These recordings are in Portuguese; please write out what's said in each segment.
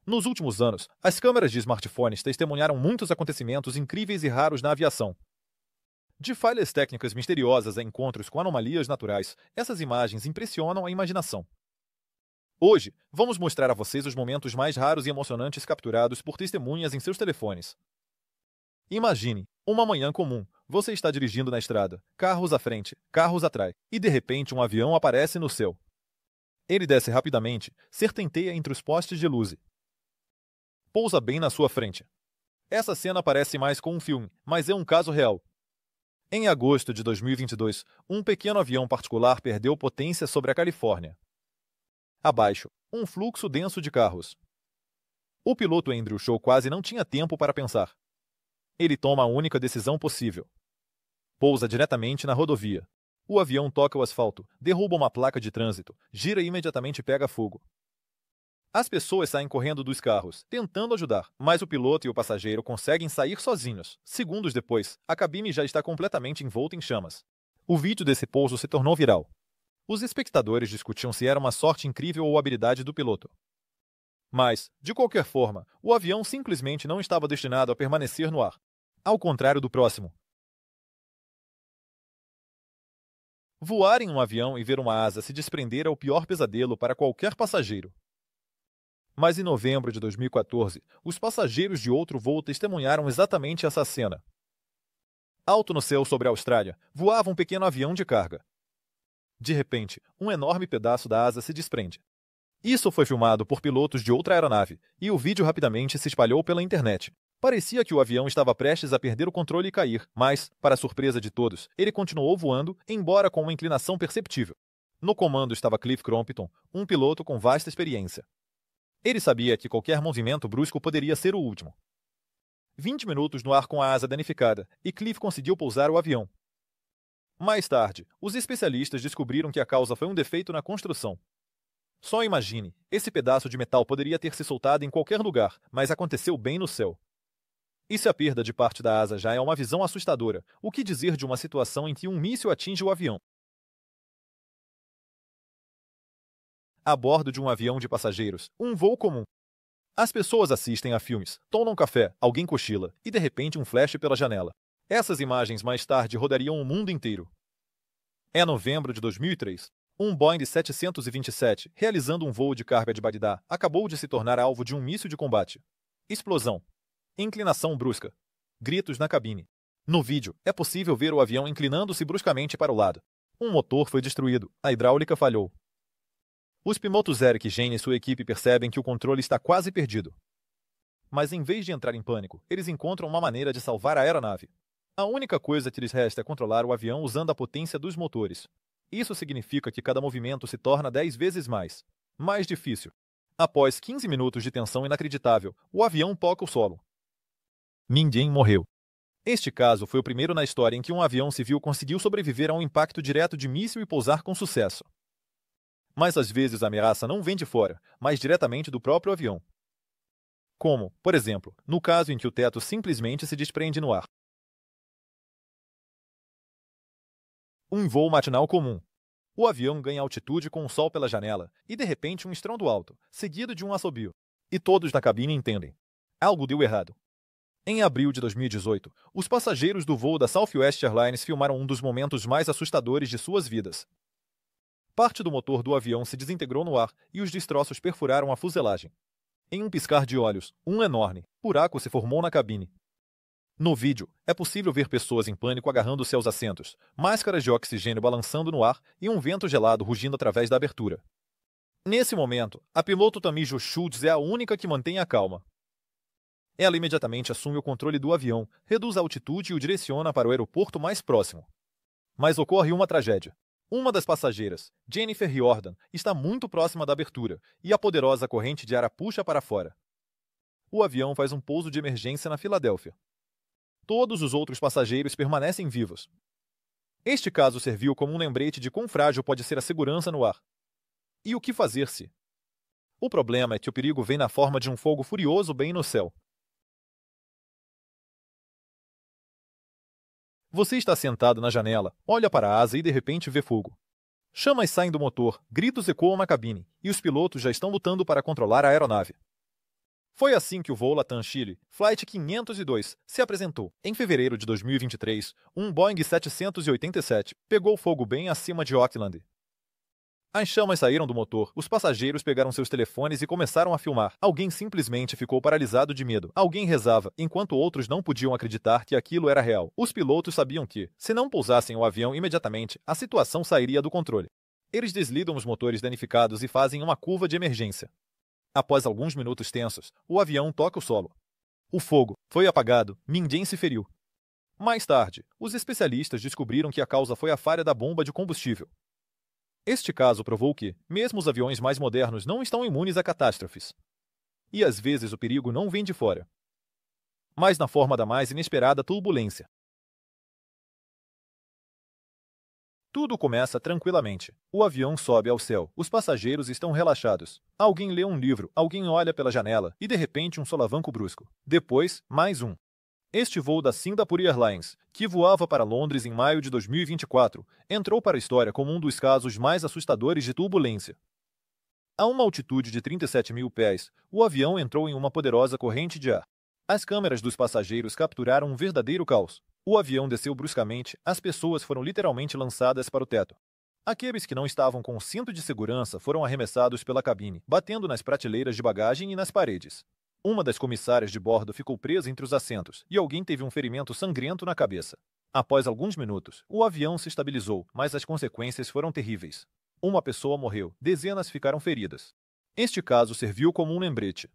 Nos últimos anos, as câmeras de smartphones testemunharam muitos acontecimentos incríveis e raros na aviação. De falhas técnicas misteriosas a encontros com anomalias naturais, essas imagens impressionam a imaginação. Hoje, vamos mostrar a vocês os momentos mais raros e emocionantes capturados por testemunhas em seus telefones. Imagine, uma manhã comum, você está dirigindo na estrada, carros à frente, carros atrás, e de repente um avião aparece no céu. Ele desce rapidamente, serpenteia entre os postes de luz. Pousa bem na sua frente. Essa cena parece mais com um filme, mas é um caso real. Em agosto de 2022, um pequeno avião particular perdeu potência sobre a Califórnia. Abaixo, um fluxo denso de carros. O piloto Andrew Shaw quase não tinha tempo para pensar. Ele toma a única decisão possível. Pousa diretamente na rodovia. O avião toca o asfalto, derruba uma placa de trânsito, gira e imediatamente pega fogo. As pessoas saem correndo dos carros, tentando ajudar, mas o piloto e o passageiro conseguem sair sozinhos. Segundos depois, a cabine já está completamente envolta em chamas. O vídeo desse pouso se tornou viral. Os espectadores discutiam se era uma sorte incrível ou habilidade do piloto. Mas, de qualquer forma, o avião simplesmente não estava destinado a permanecer no ar. Ao contrário do próximo. Voar em um avião e ver uma asa se desprender é o pior pesadelo para qualquer passageiro. Mas em novembro de 2014, os passageiros de outro voo testemunharam exatamente essa cena. Alto no céu sobre a Austrália, voava um pequeno avião de carga. De repente, um enorme pedaço da asa se desprende. Isso foi filmado por pilotos de outra aeronave, e o vídeo rapidamente se espalhou pela internet. Parecia que o avião estava prestes a perder o controle e cair, mas, para surpresa de todos, ele continuou voando, embora com uma inclinação perceptível. No comando estava Cliff Crompton, um piloto com vasta experiência. Ele sabia que qualquer movimento brusco poderia ser o último. 20 minutos no ar com a asa danificada, e Cliff conseguiu pousar o avião. Mais tarde, os especialistas descobriram que a causa foi um defeito na construção. Só imagine, esse pedaço de metal poderia ter se soltado em qualquer lugar, mas aconteceu bem no céu. E se a perda de parte da asa já é uma visão assustadora, o que dizer de uma situação em que um míssil atinge o avião? A bordo de um avião de passageiros, um voo comum. As pessoas assistem a filmes, tomam café, alguém cochila, e de repente um flash pela janela. Essas imagens mais tarde rodariam o mundo inteiro. É novembro de 2003. Um Boeing 727, realizando um voo de carga de Bagdá, acabou de se tornar alvo de um míssil de combate. Explosão. Inclinação brusca. Gritos na cabine. No vídeo, é possível ver o avião inclinando-se bruscamente para o lado. Um motor foi destruído, a hidráulica falhou. Os pilotos Eric e Jane e sua equipe percebem que o controle está quase perdido. Mas em vez de entrar em pânico, eles encontram uma maneira de salvar a aeronave. A única coisa que lhes resta é controlar o avião usando a potência dos motores. Isso significa que cada movimento se torna 10 vezes mais difícil. Após 15 minutos de tensão inacreditável, o avião toca o solo. Ninguém morreu. Este caso foi o primeiro na história em que um avião civil conseguiu sobreviver a um impacto direto de míssil e pousar com sucesso. Mas às vezes a ameaça não vem de fora, mas diretamente do próprio avião. Como, por exemplo, no caso em que o teto simplesmente se desprende no ar. Um voo matinal comum. O avião ganha altitude com o sol pela janela e de repente um estrondo alto, seguido de um assobio. E todos na cabine entendem. Algo deu errado. Em abril de 2018, os passageiros do voo da Southwest Airlines filmaram um dos momentos mais assustadores de suas vidas. Parte do motor do avião se desintegrou no ar e os destroços perfuraram a fuselagem. Em um piscar de olhos, um enorme buraco se formou na cabine. No vídeo, é possível ver pessoas em pânico agarrando-se aos assentos, máscaras de oxigênio balançando no ar e um vento gelado rugindo através da abertura. Nesse momento, a piloto Tammy-Jo Schultz é a única que mantém a calma. Ela imediatamente assume o controle do avião, reduz a altitude e o direciona para o aeroporto mais próximo. Mas ocorre uma tragédia. Uma das passageiras, Jennifer Riordan, está muito próxima da abertura e a poderosa corrente de ar a puxa para fora. O avião faz um pouso de emergência na Filadélfia. Todos os outros passageiros permanecem vivos. Este caso serviu como um lembrete de quão frágil pode ser a segurança no ar. E o que fazer se? O problema é que o perigo vem na forma de um fogo furioso bem no céu. Você está sentado na janela, olha para a asa e de repente vê fogo. Chamas saem do motor, gritos ecoam na cabine, e os pilotos já estão lutando para controlar a aeronave. Foi assim que o voo Latam Chile, Flight 502, se apresentou. Em fevereiro de 2023, um Boeing 787 pegou fogo bem acima de Auckland. As chamas saíram do motor, os passageiros pegaram seus telefones e começaram a filmar. Alguém simplesmente ficou paralisado de medo. Alguém rezava, enquanto outros não podiam acreditar que aquilo era real. Os pilotos sabiam que, se não pousassem o avião imediatamente, a situação sairia do controle. Eles desligam os motores danificados e fazem uma curva de emergência. Após alguns minutos tensos, o avião toca o solo. O fogo foi apagado, ninguém se feriu. Mais tarde, os especialistas descobriram que a causa foi a falha da bomba de combustível. Este caso provou que, mesmo os aviões mais modernos não estão imunes a catástrofes. E às vezes o perigo não vem de fora, mas na forma da mais inesperada turbulência. Tudo começa tranquilamente. O avião sobe ao céu, os passageiros estão relaxados. Alguém lê um livro, alguém olha pela janela e de repente um solavanco brusco. Depois, mais um. Este voo da Singapore Airlines, que voava para Londres em maio de 2024, entrou para a história como um dos casos mais assustadores de turbulência. A uma altitude de 37 mil pés, o avião entrou em uma poderosa corrente de ar. As câmeras dos passageiros capturaram um verdadeiro caos. O avião desceu bruscamente, as pessoas foram literalmente lançadas para o teto. Aqueles que não estavam com o cinto de segurança foram arremessados pela cabine, batendo nas prateleiras de bagagem e nas paredes. Uma das comissárias de bordo ficou presa entre os assentos e alguém teve um ferimento sangrento na cabeça. Após alguns minutos, o avião se estabilizou, mas as consequências foram terríveis. Uma pessoa morreu, dezenas ficaram feridas. Este caso serviu como um lembrete.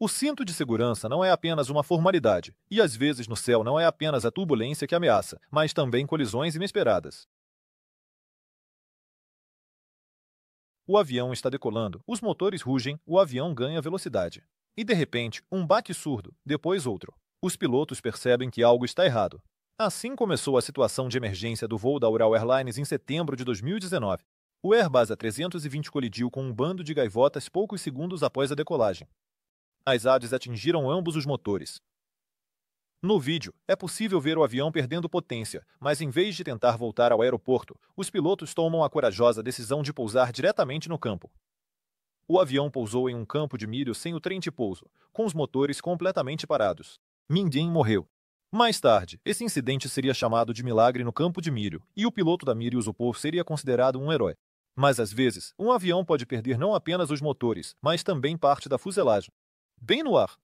O cinto de segurança não é apenas uma formalidade, e às vezes no céu não é apenas a turbulência que ameaça, mas também colisões inesperadas. O avião está decolando, os motores rugem, o avião ganha velocidade. E de repente, um baque surdo, depois outro. Os pilotos percebem que algo está errado. Assim começou a situação de emergência do voo da Ural Airlines em setembro de 2019. O Airbus A320 colidiu com um bando de gaivotas poucos segundos após a decolagem. As asas atingiram ambos os motores. No vídeo, é possível ver o avião perdendo potência, mas em vez de tentar voltar ao aeroporto, os pilotos tomam a corajosa decisão de pousar diretamente no campo. O avião pousou em um campo de milho sem o trem de pouso, com os motores completamente parados. Ninguém morreu. Mais tarde, esse incidente seria chamado de milagre no campo de milho, e o piloto da Miri Usupow seria considerado um herói. Mas às vezes, um avião pode perder não apenas os motores, mas também parte da fuselagem. Bem no ar.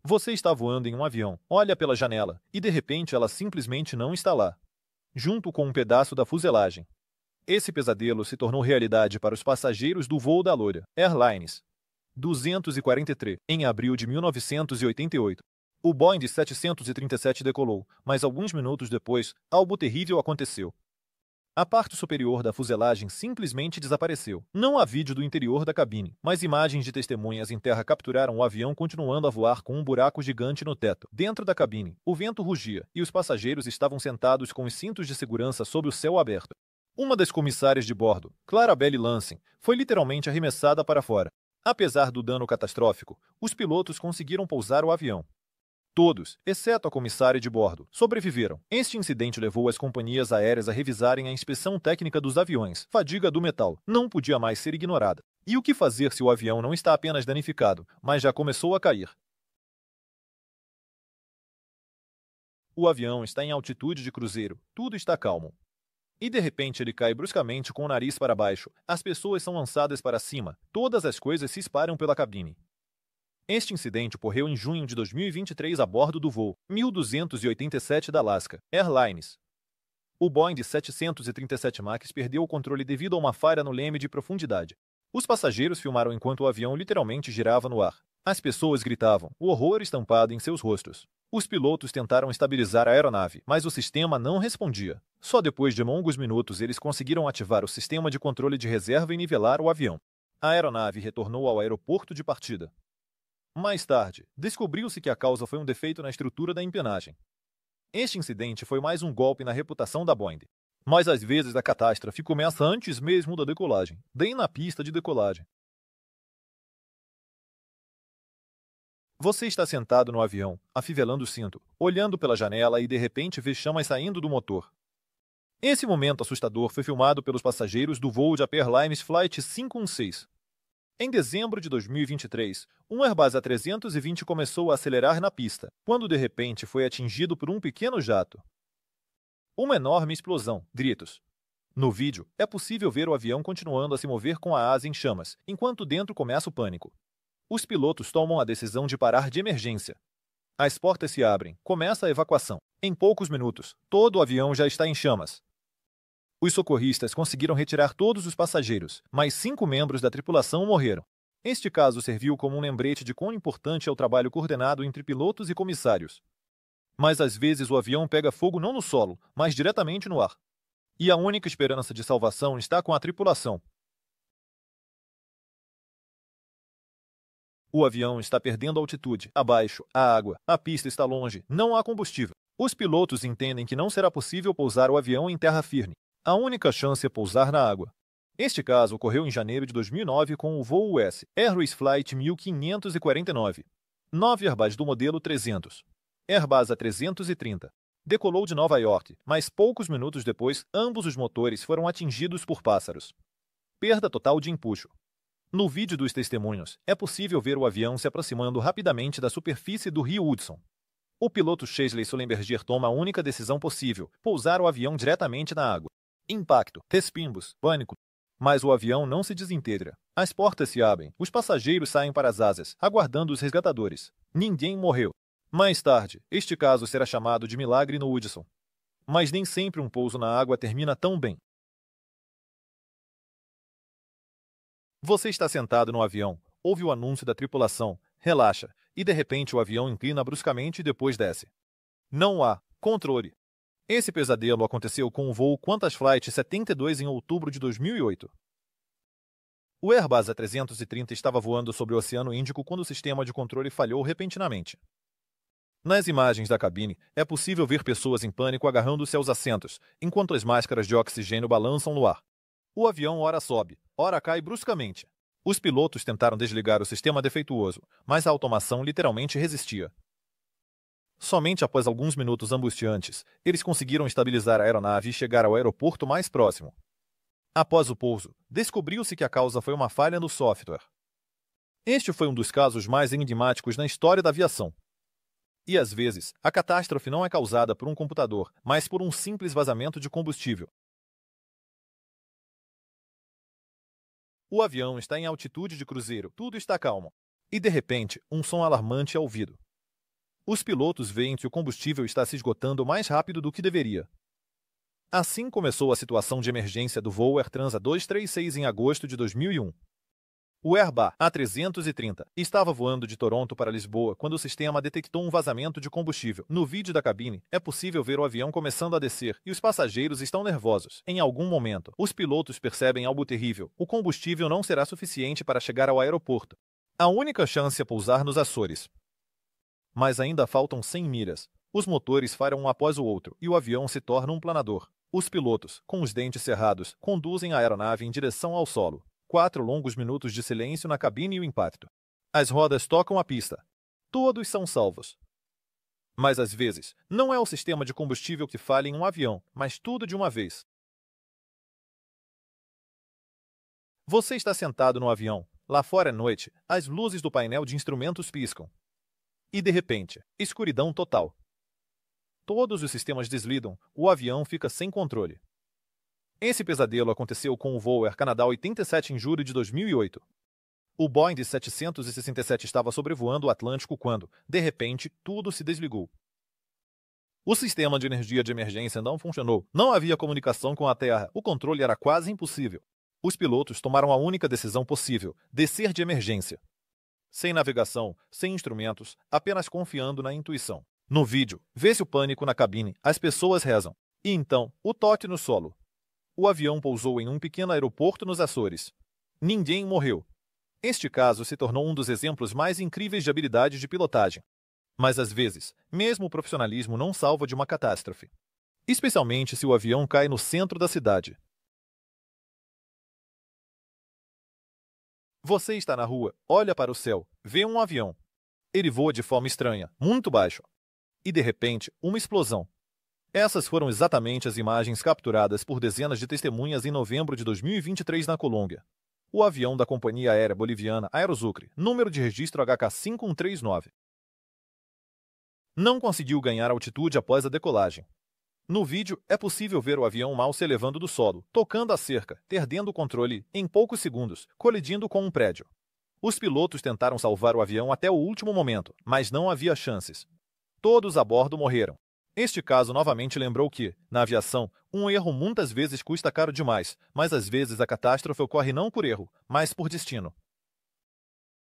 Você está voando em um avião, olha pela janela, e de repente ela simplesmente não está lá, junto com um pedaço da fuselagem. Esse pesadelo se tornou realidade para os passageiros do voo da Loira Airlines 243, em abril de 1988. O Boeing 737 decolou, mas alguns minutos depois, algo terrível aconteceu. A parte superior da fuselagem simplesmente desapareceu. Não há vídeo do interior da cabine, mas imagens de testemunhas em terra capturaram o avião continuando a voar com um buraco gigante no teto. Dentro da cabine, o vento rugia e os passageiros estavam sentados com os cintos de segurança sob o céu aberto. Uma das comissárias de bordo, Clarabelle Lansing, foi literalmente arremessada para fora. Apesar do dano catastrófico, os pilotos conseguiram pousar o avião. Todos, exceto a comissária de bordo, sobreviveram. Este incidente levou as companhias aéreas a revisarem a inspeção técnica dos aviões. Fadiga do metal não podia mais ser ignorada. E o que fazer se o avião não está apenas danificado, mas já começou a cair? O avião está em altitude de cruzeiro. Tudo está calmo. E de repente ele cai bruscamente com o nariz para baixo. As pessoas são lançadas para cima. Todas as coisas se espalham pela cabine. Este incidente ocorreu em junho de 2023 a bordo do voo 1287 da Alaska Airlines. O Boeing 737 MAX perdeu o controle devido a uma falha no leme de profundidade. Os passageiros filmaram enquanto o avião literalmente girava no ar. As pessoas gritavam, o horror estampado em seus rostos. Os pilotos tentaram estabilizar a aeronave, mas o sistema não respondia. Só depois de longos minutos eles conseguiram ativar o sistema de controle de reserva e nivelar o avião. A aeronave retornou ao aeroporto de partida. Mais tarde, descobriu-se que a causa foi um defeito na estrutura da empenagem. Este incidente foi mais um golpe na reputação da Boeing. Mas às vezes a catástrofe começa antes mesmo da decolagem, bem na pista de decolagem. Você está sentado no avião, afivelando o cinto, olhando pela janela e de repente vê chamas saindo do motor. Esse momento assustador foi filmado pelos passageiros do voo de Air Airlines Flight 516. Em dezembro de 2023, um Airbus A320 começou a acelerar na pista, quando de repente foi atingido por um pequeno jato. Uma enorme explosão, gritos. No vídeo, é possível ver o avião continuando a se mover com a asa em chamas, enquanto dentro começa o pânico. Os pilotos tomam a decisão de parar de emergência. As portas se abrem, começa a evacuação. Em poucos minutos, todo o avião já está em chamas. Os socorristas conseguiram retirar todos os passageiros, mas 5 membros da tripulação morreram. Este caso serviu como um lembrete de quão importante é o trabalho coordenado entre pilotos e comissários. Mas às vezes o avião pega fogo não no solo, mas diretamente no ar. E a única esperança de salvação está com a tripulação. O avião está perdendo altitude, abaixo, a água, a pista está longe, não há combustível. Os pilotos entendem que não será possível pousar o avião em terra firme. A única chance é pousar na água. Este caso ocorreu em janeiro de 2009 com o voo US Airways Flight 1549. 9 Airbus do modelo 300. Airbus A330. Decolou de Nova York, mas poucos minutos depois, ambos os motores foram atingidos por pássaros. Perda total de empuxo. No vídeo dos testemunhos, é possível ver o avião se aproximando rapidamente da superfície do rio Hudson. O piloto Chesley Sullenberger toma a única decisão possível, pousar o avião diretamente na água. Impacto, respimbos, pânico. Mas o avião não se desintegra. As portas se abrem, os passageiros saem para as asas, aguardando os resgatadores. Ninguém morreu. Mais tarde, este caso será chamado de milagre no Hudson. Mas nem sempre um pouso na água termina tão bem. Você está sentado no avião, ouve o anúncio da tripulação, relaxa, e de repente o avião inclina bruscamente e depois desce. Não há controle. Esse pesadelo aconteceu com o voo Qantas Flight 72 em outubro de 2008. O Airbus A330 estava voando sobre o Oceano Índico quando o sistema de controle falhou repentinamente. Nas imagens da cabine, é possível ver pessoas em pânico agarrando-se aos assentos, enquanto as máscaras de oxigênio balançam no ar. O avião ora sobe, ora cai bruscamente. Os pilotos tentaram desligar o sistema defeituoso, mas a automação literalmente resistia. Somente após alguns minutos angustiantes, eles conseguiram estabilizar a aeronave e chegar ao aeroporto mais próximo. Após o pouso, descobriu-se que a causa foi uma falha no software. Este foi um dos casos mais enigmáticos na história da aviação. E às vezes, a catástrofe não é causada por um computador, mas por um simples vazamento de combustível. O avião está em altitude de cruzeiro, tudo está calmo. E de repente, um som alarmante é ouvido. Os pilotos veem que o combustível está se esgotando mais rápido do que deveria. Assim começou a situação de emergência do voo Air Transat 236 em agosto de 2001. O Airbus A330 estava voando de Toronto para Lisboa quando o sistema detectou um vazamento de combustível. No vídeo da cabine, é possível ver o avião começando a descer e os passageiros estão nervosos. Em algum momento, os pilotos percebem algo terrível. O combustível não será suficiente para chegar ao aeroporto. A única chance é pousar nos Açores. Mas ainda faltam 100 milhas. Os motores falham um após o outro e o avião se torna um planador. Os pilotos, com os dentes cerrados, conduzem a aeronave em direção ao solo. 4 longos minutos de silêncio na cabine e o impacto. As rodas tocam a pista. Todos são salvos. Mas às vezes, não é o sistema de combustível que falha em um avião, mas tudo de uma vez. Você está sentado no avião. Lá fora é noite, as luzes do painel de instrumentos piscam. E de repente, escuridão total. Todos os sistemas desligam, o avião fica sem controle. Esse pesadelo aconteceu com o voo Air Canada 87 em julho de 2008. O Boeing 767 estava sobrevoando o Atlântico quando, de repente, tudo se desligou. O sistema de energia de emergência não funcionou, não havia comunicação com a Terra, o controle era quase impossível. Os pilotos tomaram a única decisão possível, descer de emergência. Sem navegação, sem instrumentos, apenas confiando na intuição. No vídeo, vê-se o pânico na cabine, as pessoas rezam. E então, o toque no solo. O avião pousou em um pequeno aeroporto nos Açores. Ninguém morreu. Este caso se tornou um dos exemplos mais incríveis de habilidade de pilotagem. Mas às vezes, mesmo o profissionalismo não salva de uma catástrofe. Especialmente se o avião cai no centro da cidade. Você está na rua, olha para o céu, vê um avião. Ele voa de forma estranha, muito baixo. E de repente, uma explosão. Essas foram exatamente as imagens capturadas por dezenas de testemunhas em novembro de 2023 na Colômbia. o avião da Companhia Aérea Boliviana Aerosucre, número de registro HK5139. Não conseguiu ganhar altitude após a decolagem. No vídeo, é possível ver o avião mal se elevando do solo, tocando a cerca, perdendo o controle em poucos segundos, colidindo com um prédio. Os pilotos tentaram salvar o avião até o último momento, mas não havia chances. Todos a bordo morreram. Este caso novamente lembrou que, na aviação, um erro muitas vezes custa caro demais, mas às vezes a catástrofe ocorre não por erro, mas por destino.